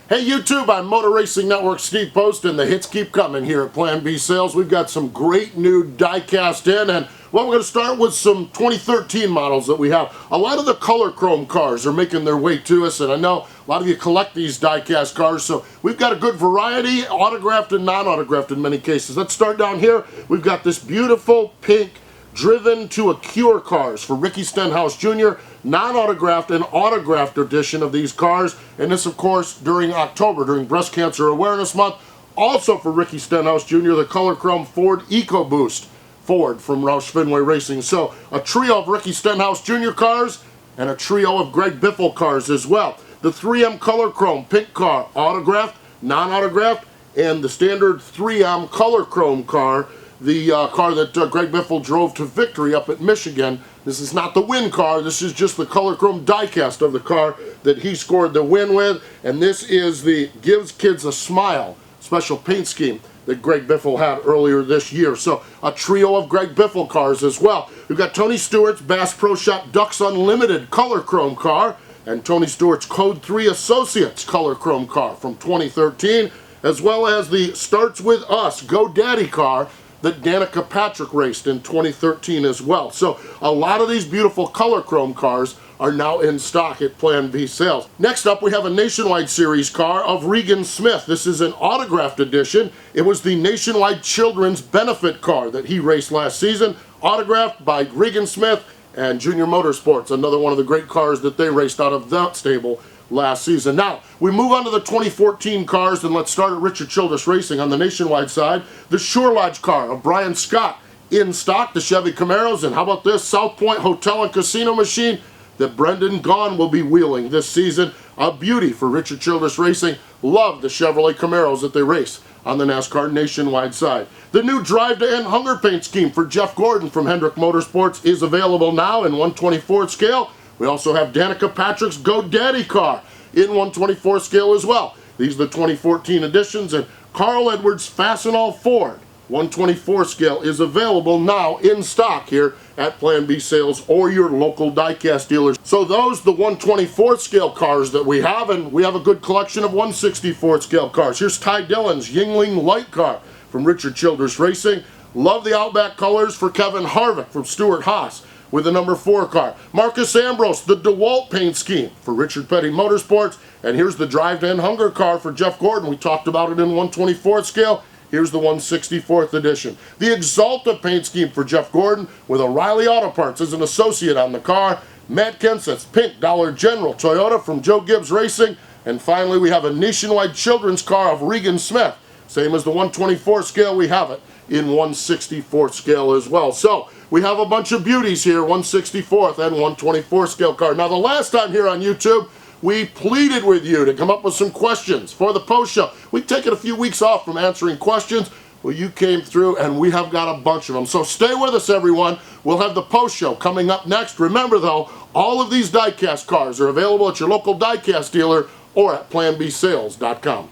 Hey YouTube, I'm Motor Racing Network Steve Post, and the hits keep coming here at Plan B Sales. We've got some great new diecast in, and well, we're going to start with some 2013 models that we have. A lot of the color chrome cars are making their way to us, and I know a lot of you collect these diecast cars, so we've got a good variety, autographed and non-autographed in many cases. Let's start down here. We've got this beautiful pink Driven to a Cure cars for Ricky Stenhouse Jr., non-autographed and autographed edition of these cars, and this of course during October, during Breast Cancer Awareness Month. Also for Ricky Stenhouse Jr., the color chrome Ford EcoBoost Ford from Roush Fenway Racing. So a trio of Ricky Stenhouse Jr. cars and a trio of Greg Biffle cars as well. The 3M color chrome pink car, autographed, non-autographed, and the standard 3M color chrome car, the car that Greg Biffle drove to victory up at Michigan. This is not the win car, this is just the color chrome diecast of the car that he scored the win with, and this is the Gives Kids a Smile special paint scheme that Greg Biffle had earlier this year. So a trio of Greg Biffle cars as well. We've got Tony Stewart's Bass Pro Shop Ducks Unlimited color chrome car and Tony Stewart's Code 3 Associates color chrome car from 2013, as well as the Starts With Us Go Daddy car that Danica Patrick raced in 2013 as well. So a lot of these beautiful color chrome cars are now in stock at Plan B Sales. Next up, we have a Nationwide Series car of Regan Smith. This is an autographed edition. It was the Nationwide Children's Benefit car that he raced last season, autographed by Regan Smith and Junior Motorsports, another one of the great cars that they raced out of that stable last season. Now, we move on to the 2014 cars, and let's start at Richard Childress Racing on the Nationwide side. The Sure Lodge car of Brian Scott in stock, the Chevy Camaros, and how about this South Point Hotel and Casino machine that Brendan Gaughan will be wheeling this season. A beauty for Richard Childress Racing. Love the Chevrolet Camaros that they race on the NASCAR Nationwide side. The new Drive to End Hunger paint scheme for Jeff Gordon from Hendrick Motorsports is available now in 1/24 scale. We also have Danica Patrick's Go Daddy car in 1/24 scale as well. These are the 2014 editions, and Carl Edwards Fastenal Ford 1/24 scale is available now in stock here at Plan B Sales or your local diecast dealers. So those the 1/24 scale cars that we have, and we have a good collection of 1/64 scale cars. Here's Ty Dillon's Yingling Light car from Richard Childress Racing. Love the Outback colors for Kevin Harvick from Stewart Haas with the number 4 car. Marcus Ambrose, the DeWalt paint scheme for Richard Petty Motorsports. And here's the Drive to End Hunger car for Jeff Gordon. We talked about it in 1/24 scale. Here's the 1/64th edition. The Exalta paint scheme for Jeff Gordon with O'Reilly Auto Parts as an associate on the car. Matt Kenseth's pink Dollar General Toyota from Joe Gibbs Racing. And finally, we have a Nationwide Children's car of Regan Smith. Same as the 1/24 scale, we have it in 1/64 scale as well. So we have a bunch of beauties here, 1/64th and 1/24 scale car. Now, the last time here on YouTube, we pleaded with you to come up with some questions for the post show. We've taken a few weeks off from answering questions. Well, you came through, and we have got a bunch of them. So stay with us, everyone. We'll have the post show coming up next. Remember, though, all of these diecast cars are available at your local diecast dealer or at planbsales.com.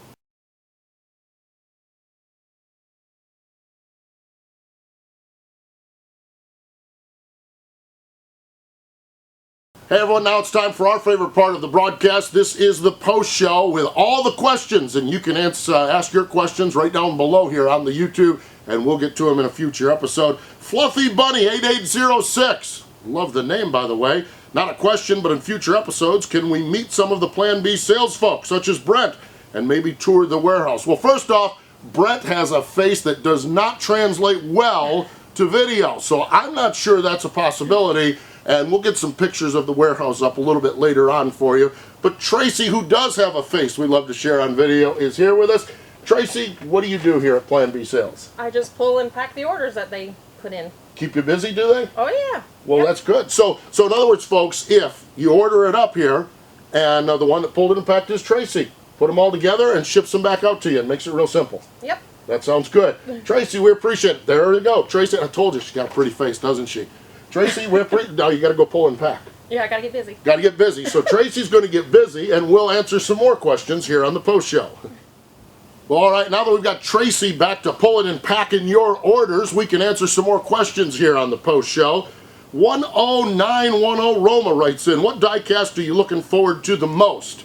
Hey everyone, now it's time for our favorite part of the broadcast. This is the post show with all the questions, and you can ask your questions right down below here on the YouTube, and we'll get to them in a future episode. Fluffy Bunny 8806, love the name by the way. Not a question, but in future episodes, can we meet some of the Plan B Sales folks, such as Brent, and maybe tour the warehouse? Well, first off, Brent has a face that does not translate well to video, so I'm not sure that's a possibility. And we'll get some pictures of the warehouse up a little bit later on for you. But Tracy, who does have a face we love to share on video, is here with us. Tracy, what do you do here at Plan B Sales? I just pull and pack the orders that they put in. Keep you busy, do they? Oh, yeah. Well, yep. That's good. So in other words, folks, if you order it up here, and the one that pulled it and packed is Tracy, put them all together and ships them back out to you and makes it real simple. Yep. That sounds good. Tracy, we appreciate it. There you go. Tracy, I told you she's got a pretty face, doesn't she? Tracy, now you got to go pull and pack. Yeah, I got to get busy. Got to get busy. So Tracy's going to get busy, and we'll answer some more questions here on the post show. Well, all right, now that we've got Tracy back to pulling and packing your orders, we can answer some more questions here on the post show. 10910 Roma writes in, what diecast are you looking forward to the most?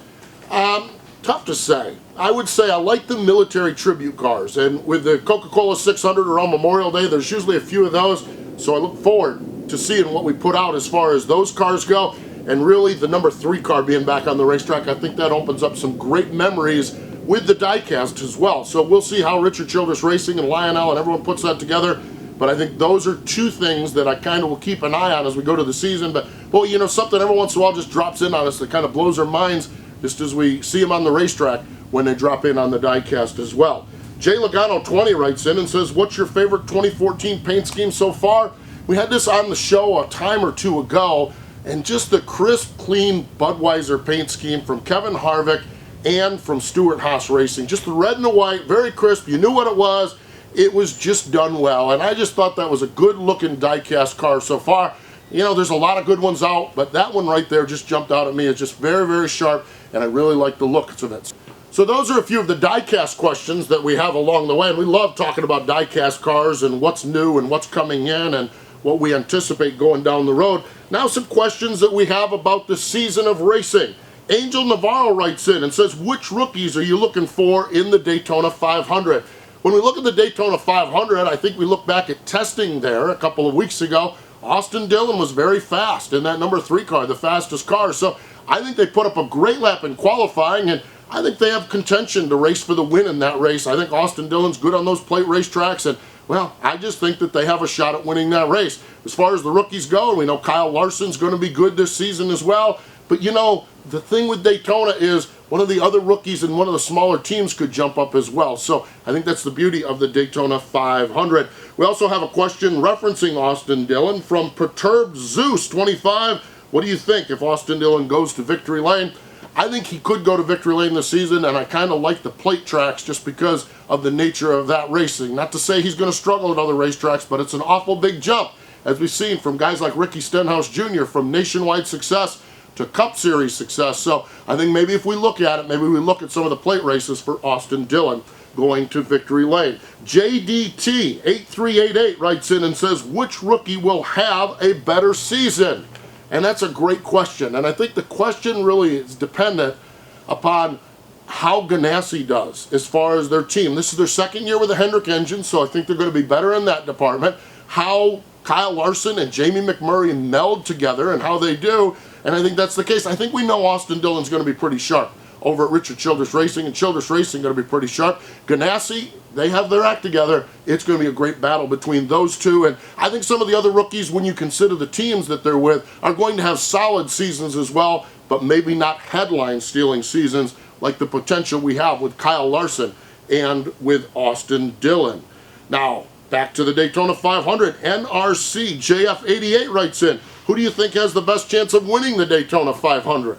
Tough to say. I would say I like the military tribute cars, and with the Coca-Cola 600 around Memorial Day, there's usually a few of those, so I look forward to seeing what we put out as far as those cars go, and really the number 3 car being back on the racetrack, I think that opens up some great memories with the diecast as well. So we'll see how Richard Childress Racing and Lionel and everyone puts that together. But I think those are 2 things that I kind of will keep an eye on as we go to the season. But boy, you know, something every once in a while just drops in on us that kind of blows our minds just as we see them on the racetrack when they drop in on the diecast as well. Jay Logano 20 writes in and says, what's your favorite 2014 paint scheme so far? We had this on the show a time or 2 ago, and just the crisp, clean Budweiser paint scheme from Kevin Harvick and from Stewart Haas Racing. Just the red and the white, very crisp. You knew what it was. It was just done well, and I just thought that was a good looking diecast car so far. You know, there's a lot of good ones out, but that one right there just jumped out at me. It's just very, very sharp, and I really like the looks of it. So those are a few of the diecast questions that we have along the way, and we love talking about diecast cars and what's new and what's coming in and what we anticipate going down the road. Now some questions that we have about the season of racing. Angel Navarro writes in and says, which rookies are you looking for in the Daytona 500? When we look at the Daytona 500, I think we look back at testing there a couple of weeks ago. Austin Dillon was very fast in that number 3 car, the fastest car. So I think they put up a great lap in qualifying, and I think they have contention to race for the win in that race. I think Austin Dillon's good on those plate racetracks, and well, I just think that they have a shot at winning that race. As far as the rookies go, we know Kyle Larson's going to be good this season as well. But you know, the thing with Daytona is one of the other rookies in one of the smaller teams could jump up as well. So I think that's the beauty of the Daytona 500. We also have a question referencing Austin Dillon from Perturbed Zeus 25. What do you think if Austin Dillon goes to Victory Lane? I think he could go to Victory Lane this season, and I kind of like the plate tracks just because of the nature of that racing. Not to say he's going to struggle at other racetracks, but it's an awful big jump, as we've seen from guys like Ricky Stenhouse Jr. from nationwide success to Cup Series success. So I think maybe if we look at it, maybe we look at some of the plate races for Austin Dillon going to Victory Lane. JDT8388 writes in and says, which rookie will have a better season? And that's a great question. And I think the question really is dependent upon how Ganassi does as far as their team. This is their 2nd year with a Hendrick engine, so I think they're going to be better in that department. How Kyle Larson and Jamie McMurray meld together and how they do, and I think that's the case. I think we know Austin Dillon's going to be pretty sharp over at Richard Childress Racing, and Childress Racing going to be pretty sharp. Ganassi, they have their act together. It's going to be a great battle between those two, and I think some of the other rookies, when you consider the teams that they're with, are going to have solid seasons as well, but maybe not headline-stealing seasons like the potential we have with Kyle Larson and with Austin Dillon. Now, back to the Daytona 500. NRC JF88 writes in, who do you think has the best chance of winning the Daytona 500?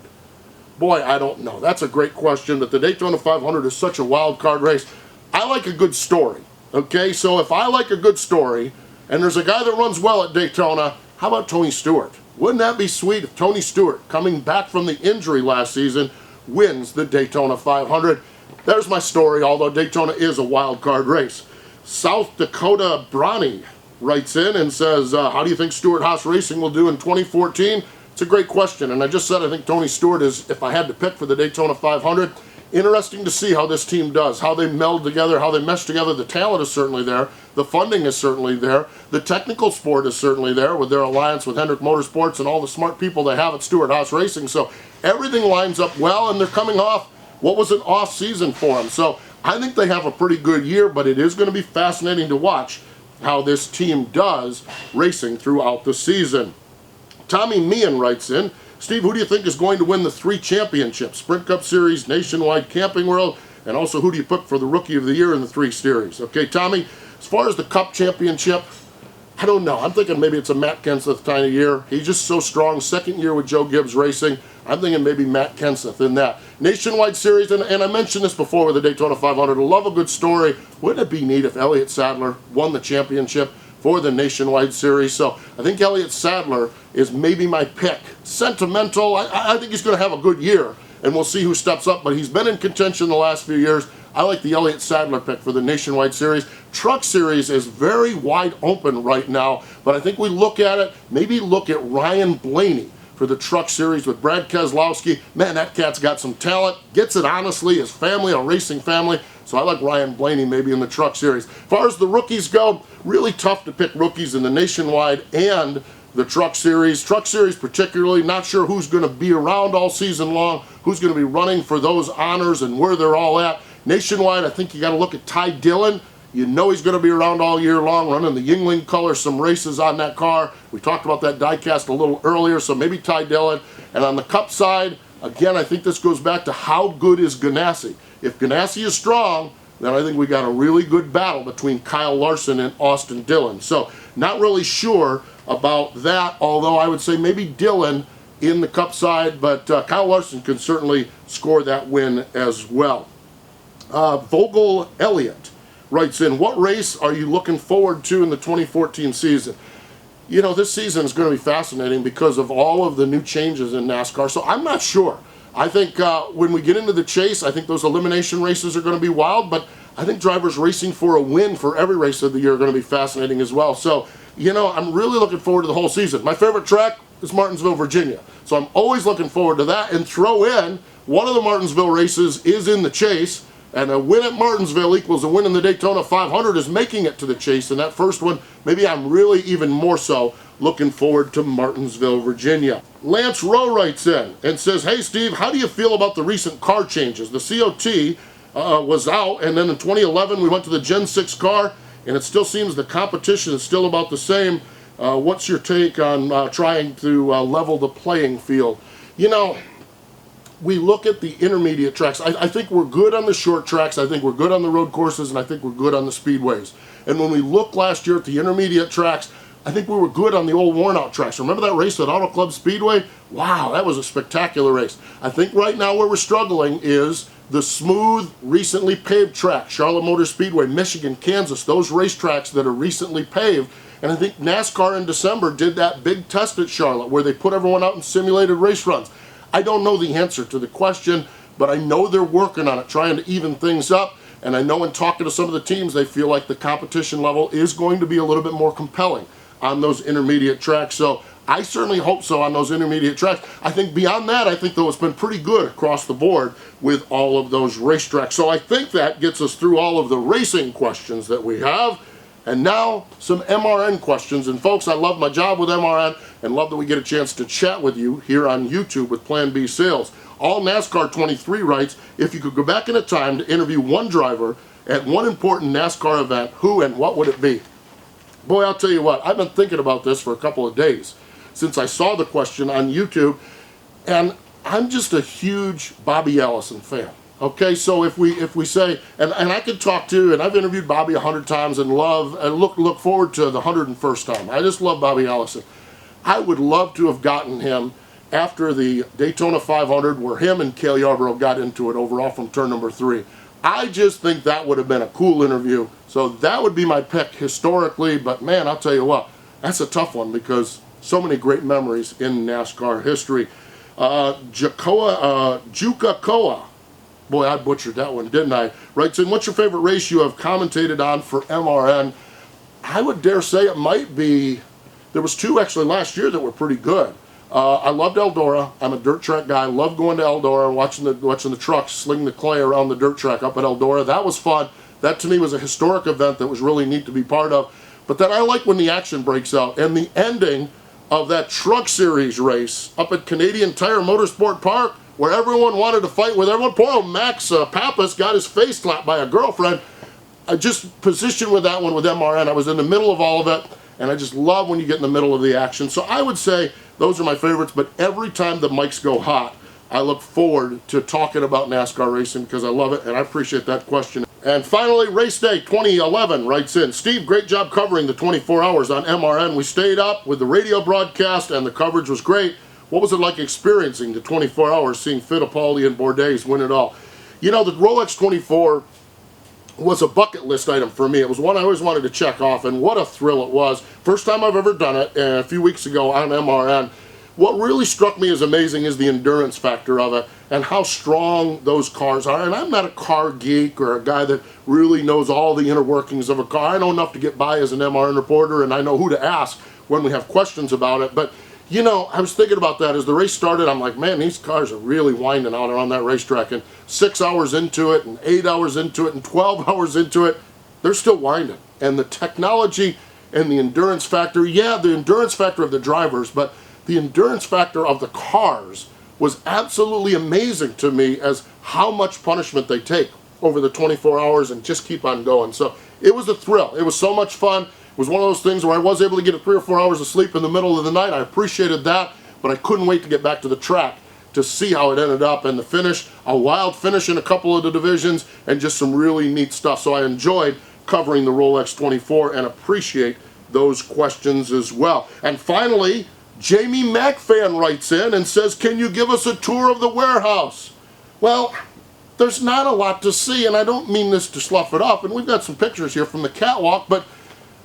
Boy, I don't know. That's a great question, but the Daytona 500 is such a wild card race. I like a good story, okay? So if I like a good story, and there's a guy that runs well at Daytona, how about Tony Stewart? Wouldn't that be sweet if Tony Stewart, coming back from the injury last season, wins the Daytona 500? There's my story, although Daytona is a wild card race. South Dakota Bronny writes in and says, how do you think Stewart Haas Racing will do in 2014? It's a great question, and I just said I think Tony Stewart is, if I had to pick for the Daytona 500, interesting to see how this team does, how they meld together, how they mesh together. The talent is certainly there. The funding is certainly there. The technical sport is certainly there with their alliance with Hendrick Motorsports and all the smart people they have at Stewart Haas Racing. So everything lines up well, and they're coming off what was an off season for them. So I think they have a pretty good year, but it is going to be fascinating to watch how this team does racing throughout the season. Tommy Meehan writes in, Steve, who do you think is going to win the 3 championships? Sprint Cup Series, Nationwide, Camping World, and also who do you pick for the Rookie of the Year in the 3 series? Okay, Tommy, as far as the Cup Championship, I don't know. I'm thinking maybe it's a Matt Kenseth kind of year. He's just so strong. 2nd year with Joe Gibbs Racing. I'm thinking maybe Matt Kenseth in that. Nationwide Series, and I mentioned this before with the Daytona 500. I love a good story. Wouldn't it be neat if Elliott Sadler won the championship for the Nationwide Series? So I think Elliott Sadler is maybe my pick. Sentimental, I think he's going to have a good year, and we'll see who steps up, but he's been in contention the last few years. I like the Elliott Sadler pick for the Nationwide Series. Truck Series is very wide open right now, but I think we look at it, maybe look at Ryan Blaney for for the Truck Series with Brad Keselowski. Man, that cat's got some talent. Gets it honestly, his family, a racing family. So I like Ryan Blaney maybe in the Truck Series. As far as the rookies go, really tough to pick rookies in the Nationwide and the Truck Series. Truck Series particularly, not sure who's going to be around all season long, who's going to be running for those honors and where they're all at. Nationwide, I think you got to look at Ty Dillon. You know he's going to be around all year long, running the Yingling color, some races on that car. We talked about that diecast a little earlier, so maybe Ty Dillon. And on the Cup side, again, I think this goes back to how good is Ganassi. If Ganassi is strong, then I think we got a really good battle between Kyle Larson and Austin Dillon. So not really sure about that, although I would say maybe Dillon in the Cup side, but Kyle Larson can certainly score that win as well. Vogel Elliott writes in, what race are you looking forward to in the 2014 season? You know, this season is going to be fascinating because of all of the new changes in NASCAR, so I'm not sure. I think when we get into the chase, I think those elimination races are going to be wild, but I think drivers racing for a win for every race of the year are going to be fascinating as well. So, you know, I'm really looking forward to the whole season. My favorite track is Martinsville, Virginia. So I'm always looking forward to that. And throw in, one of the Martinsville races is in the chase, and a win at Martinsville equals a win in the Daytona 500 is making it to the chase. And that first one, maybe I'm really even more so looking forward to Martinsville, Virginia. Lance Rowe writes in and says, hey Steve, how do you feel about the recent car changes? The COT was out, and then in 2011 we went to the Gen 6 car, and it still seems the competition is still about the same. What's your take on trying to level the playing field? You know, we look at the intermediate tracks. I think we're good on the short tracks, I think we're good on the road courses, and I think we're good on the speedways. And when we look last year at the intermediate tracks, I think we were good on the old worn-out tracks. Remember that race at Auto Club Speedway? Wow, that was a spectacular race. I think right now where we're struggling is the smooth, recently paved track. Charlotte Motor Speedway, Michigan, Kansas, those racetracks that are recently paved. And I think NASCAR in December did that big test at Charlotte where they put everyone out in simulated race runs. I don't know the answer to the question, but I know they're working on it, trying to even things up. And I know in talking to some of the teams, they feel like the competition level is going to be a little bit more compelling on those intermediate tracks. So I certainly hope so on those intermediate tracks. I think beyond that, I think though it's been pretty good across the board with all of those racetracks. So I think that gets us through all of the racing questions that we have. And now some MRN questions. And folks, I love my job with MRN and love that we get a chance to chat with you here on YouTube with Plan B Sales. All NASCAR 23 writes, if you could go back in a time to interview one driver at one important NASCAR event, who and what would it be? Boy, I'll tell you what, I've been thinking about this for a couple of days since I saw the question on YouTube, and I'm just a huge Bobby Allison fan. Okay, so if we say, and I could talk to, and I've interviewed Bobby 100 times and love, and look forward to the 101st time. I just love Bobby Allison. I would love to have gotten him after the Daytona 500 where him and Cale Yarborough got into it overall from turn number 3. I just think that would have been a cool interview. So that would be my pick historically, but man, I'll tell you what, that's a tough one because so many great memories in NASCAR history. Juka Koa, boy, I butchered that one, didn't I? Writes in, what's your favorite race you have commentated on for MRN? I would dare say it might be, there was 2 actually last year that were pretty good. I loved Eldora. I'm a dirt track guy. I love going to Eldora and watching the trucks sling the clay around the dirt track up at Eldora. That was fun. That to me was a historic event that was really neat to be part of. But then I like when the action breaks out. And the ending of that Truck Series race up at Canadian Tire Motorsport Park, where everyone wanted to fight with everyone. Poor old Max Pappas got his face slapped by a girlfriend. I just positioned with that one with MRN. I was in the middle of all of it, and I just love when you get in the middle of the action. So I would say those are my favorites, but every time the mics go hot, I look forward to talking about NASCAR racing because I love it, and I appreciate that question. And finally, Race Day 2011 writes in, Steve, great job covering the 24 hours on MRN. We stayed up with the radio broadcast, and the coverage was great. What was it like experiencing the 24 hours, seeing Fittipaldi and Bourdais win it all? You know, the Rolex 24 was a bucket list item for me. It was one I always wanted to check off, and what a thrill it was. First time I've ever done it, a few weeks ago on MRN. What really struck me as amazing is the endurance factor of it and how strong those cars are. And I'm not a car geek or a guy that really knows all the inner workings of a car. I know enough to get by as an MRN reporter, and I know who to ask when we have questions about it. But you know, I was thinking about that as the race started. I'm like, man, these cars are really winding out around that racetrack. And 6 hours into it, and 8 hours into it, and 12 hours into it, they're still winding. And the technology and the endurance factor, yeah, the endurance factor of the drivers, but the endurance factor of the cars was absolutely amazing to me as how much punishment they take over the 24 hours and just keep on going. So it was a thrill. It was so much fun. It was one of those things where I was able to get 3 or 4 hours of sleep in the middle of the night. I appreciated that, but I couldn't wait to get back to the track to see how it ended up, and the finish, a wild finish in a couple of the divisions, and just some really neat stuff. So I enjoyed covering the Rolex 24 and appreciate those questions as well. And finally, Jamie McFan writes in and says, can you give us a tour of the warehouse? Well, there's not a lot to see, and I don't mean this to slough it up, and we've got some pictures here from the catwalk, but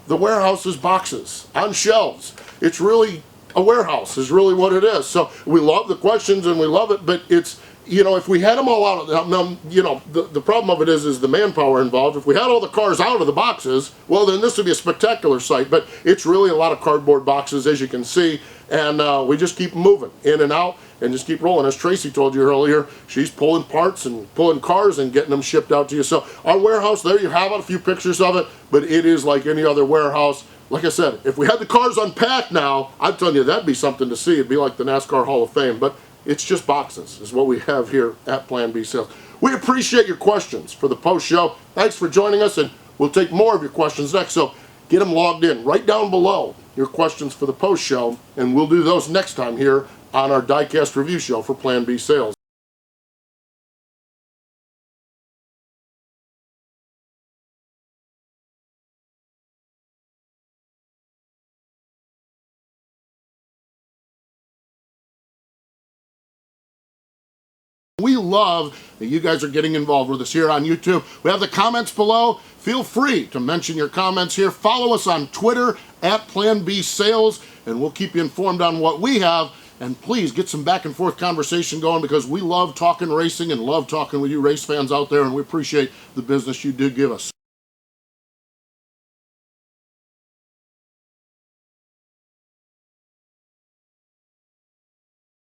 the warehouse is boxes on shelves. It's really a warehouse is really what it is. So we love the questions and we love it, but it's, you know, if we had them all out, now, you know, the problem of it is the manpower involved. If we had all the cars out of the boxes, well, then this would be a spectacular sight, but it's really a lot of cardboard boxes, as you can see, and we just keep moving in and out and just keep rolling. As Tracy told you earlier, she's pulling parts and pulling cars and getting them shipped out to you. So our warehouse, there you have it, a few pictures of it, but it is like any other warehouse. Like I said, if we had the cars unpacked now, I'm telling you, that'd be something to see. It'd be like the NASCAR Hall of Fame, but it's just boxes is what we have here at Plan B Sales. We appreciate your questions for the post show. Thanks for joining us, and we'll take more of your questions next. So get them logged in right down below, your questions for the post show, and we'll do those next time here on our Diecast review show for Plan B Sales. We love that you guys are getting involved with us here on YouTube. We have the comments below. Feel free to mention your comments here. Follow us on Twitter at Plan B Sales, and we'll keep you informed on what we have. And please get some back and forth conversation going, because we love talking racing and love talking with you race fans out there, and we appreciate the business you do give us.